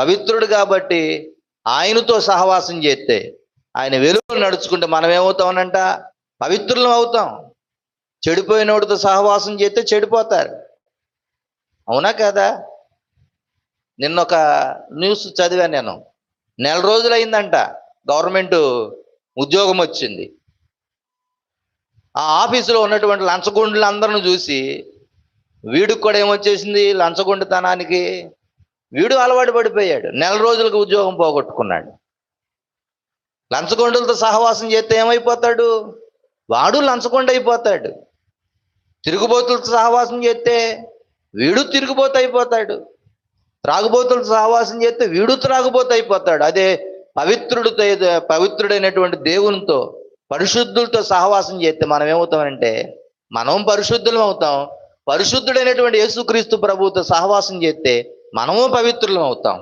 పవిత్రుడు కాబట్టి ఆయనతో సహవాసం చేస్తే, ఆయన వెలుగు నడుచుకుంటే మనం ఏమవుతామనంట? పవిత్రులం అవుతాం. చెడిపోయినోడితో సహవాసం చేస్తే చెడిపోతారు. అవునా కదా? నిన్నొక న్యూస్ చదివాను నేను. 1 రోజులైందంట గవర్నమెంట్ ఉద్యోగం వచ్చింది. ఆ ఆఫీసులో ఉన్నటువంటి లంచగొండులందరిని చూసి వీడికి కూడా ఏమొచ్చేసింది? లంచగొండితనానికి వీడు అలవాటు పడిపోయాడు. 1 రోజులకు ఉద్యోగం పోగొట్టుకున్నాడు. లంచగొండులతో సహవాసం చేస్తే ఏమైపోతాడు? వాడు లంచగొండ అయిపోతాడు. తిరుగుబోతులతో సహవాసం చేస్తే వీడు తిరుగుబోతు అయిపోతాడు. త్రాగుబోతులతో సహవాసం చేస్తే వీడు త్రాగుబోతు అయిపోతాడు. అదే పవిత్రుడైనటువంటి దేవునితో, పరిశుద్ధులతో సహవాసం చేస్తే మనం ఏమవుతామంటే, మనం పరిశుద్ధులం అవుతాం. పరిశుద్ధుడైనటువంటి యేసుక్రీస్తు ప్రభువుతో సహవాసం చేస్తే మనము పవిత్రులం అవుతాం.